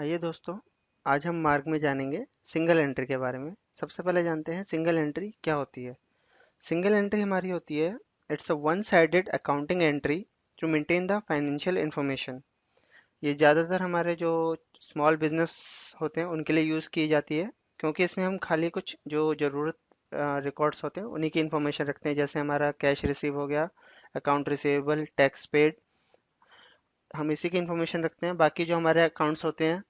आइए दोस्तों, आज हम मार्ग में जानेंगे सिंगल एंट्री के बारे में। सबसे पहले जानते हैं सिंगल एंट्री क्या होती है। सिंगल एंट्री हमारी होती है, it's a one sided accounting entry to maintain the financial information. ये ज़्यादातर हमारे जो स्मॉल बिजनेस होते हैं उनके लिए यूज़ की जाती है, क्योंकि इसमें हम खाली कुछ जो ज़रूरत रिकॉर्ड्स होते हैं उन्हीं की इन्फॉर्मेशन रखते हैं। जैसे हमारा कैश रिसीव हो गया, अकाउंट रिसीवेबल, टैक्स पेड, हम इसी की इन्फॉर्मेशन रखते हैं। बाकी जो हमारे अकाउंट्स होते हैं,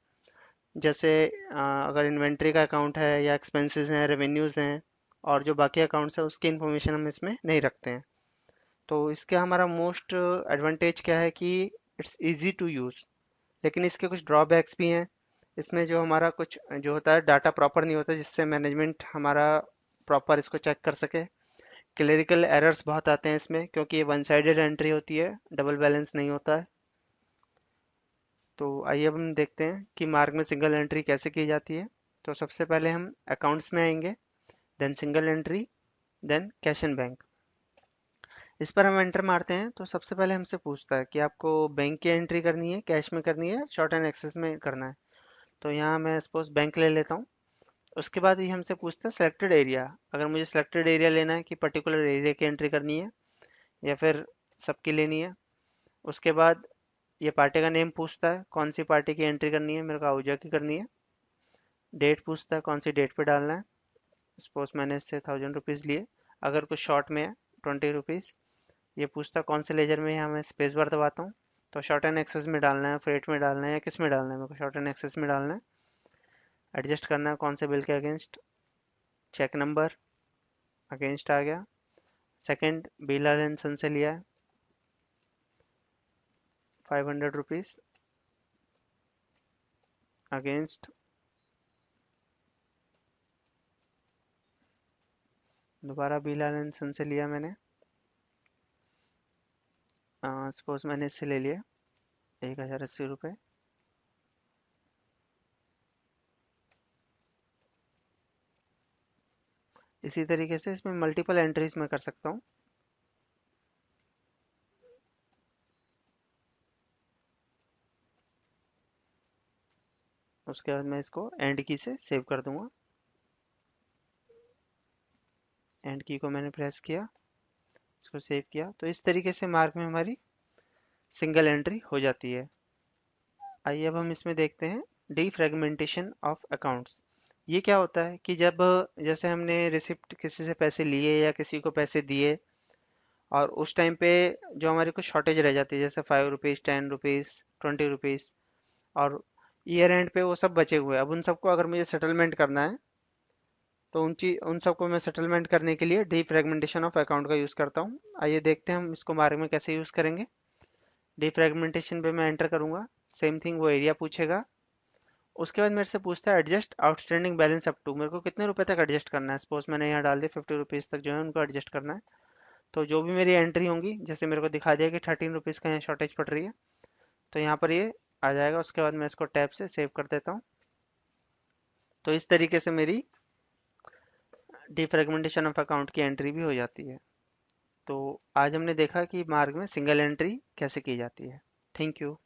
जैसे अगर इन्वेंट्री का अकाउंट है या एक्सपेंसेस हैं, रेवेन्यूज़ हैं, और जो बाकी अकाउंट्स हैं उसकी इन्फॉर्मेशन हम इसमें नहीं रखते हैं। तो इसका हमारा मोस्ट एडवांटेज क्या है कि इट्स इजी टू यूज़। लेकिन इसके कुछ ड्रॉबैक्स भी हैं। इसमें जो हमारा कुछ जो होता है डाटा प्रॉपर नहीं होता, जिससे मैनेजमेंट हमारा प्रॉपर इसको चेक कर सके। क्लेरिकल एरर्स बहुत आते हैं इसमें, क्योंकि ये वन साइडेड एंट्री होती है, डबल बैलेंस नहीं होता है। तो आइए अब हम देखते हैं कि मार्क में सिंगल एंट्री कैसे की जाती है। तो सबसे पहले हम अकाउंट्स में आएंगे, then single entry, then cash and bank. इस पर हम एंटर मारते हैं तो सबसे पहले हमसे पूछता है कि आपको बैंक की एंट्री करनी है, कैश में करनी है, शॉर्ट एंड एक्सेस में करना है। तो यहाँ मैं सपोज बैंक ले लेता हूँ। उसके बाद ये हमसे पूछता है सिलेक्टेड एरिया। अगर मुझे सिलेक्टेड एरिया लेना है कि पर्टिकुलर एरिया की एंट्री करनी है या फिर सबकी लेनी है। उसके बाद ये पार्टी का नेम पूछता है, कौन सी पार्टी की एंट्री करनी है, मेरे को आहूजा की करनी है। डेट पूछता है, कौन सी डेट पे डालना है। सपोज मैंने इससे 1000 रुपीज़ लिए, अगर कुछ शॉर्ट में है 20 रुपीज़। ये पूछता है कौन से लेजर में है, यहाँ मैं स्पेस बार दबाता हूँ। तो शॉर्ट एंड एक्सेस में डालना है, फ्रेट में डालना है, या किस में डालना है, मेरे को शॉर्ट एंड एक्सेस में डालना है। एडजस्ट करना है कौन से बिल के अगेंस्ट। चेक नंबर अगेंस्ट आ गया। सेकंड बिल एंड सन से लिया है, 500 रुपीज़ अगेंस्ट। दोबारा बिल एंड सन से लिया मैंने, सपोज मैंने इससे ले लिया 1080 रुपये। इसी तरीके से इसमें मल्टीपल एंट्रीज मैं कर सकता हूँ। उसके बाद मैं इसको एंड की से सेव कर दूंगा। एंड की को मैंने प्रेस किया, इसको सेव किया। तो इस तरीके से मार्क में हमारी सिंगल एंट्री हो जाती है। आइए अब हम इसमें देखते हैं डीफ्रेगमेंटेशन ऑफ अकाउंट्स। ये क्या होता है कि जब जैसे हमने रिसिप्ट किसी से पैसे लिए या किसी को पैसे दिए, और उस टाइम पे जो हमारी कुछ शॉर्टेज रह जाती है, जैसे 5 रुपीज़, 10 रुपीज़, 20 रुपीज़, और ईयर एंड पे वो सब बचे हुए हैं। अब उन सबको अगर मुझे सेटलमेंट करना है, तो उन सबको मैं सेटलमेंट करने के लिए डीफ्रेगमेंटेशन ऑफ अकाउंट का यूज़ करता हूँ। आइए देखते हैं हम इसको बारे में कैसे यूज़ करेंगे। डीफ्रेगमेंटेशन पे मैं एंटर करूंगा, सेम थिंग वो एरिया पूछेगा। उसके बाद मेरे से पूछता है adjust outstanding balance up to, मेरे को कितने रुपए तक एडजस्ट करना है। सपोज मैंने यहाँ डाल दिया 50 रुपीज़ तक जो है उनको एडजस्ट करना है। तो जो भी मेरी एंट्री होंगी, जैसे मेरे को दिखा दिया कि 13 रुपीज़ का यहाँ शॉर्टेज पड़ रही है, तो यहाँ पर ये आ जाएगा। उसके बाद मैं इसको टैब से सेव कर देता हूँ। तो इस तरीके से मेरी डिफ्रेगमेंटेशन ऑफ अकाउंट की एंट्री भी हो जाती है। तो आज हमने देखा कि मार्ग में सिंगल एंट्री कैसे की जाती है। Thank you.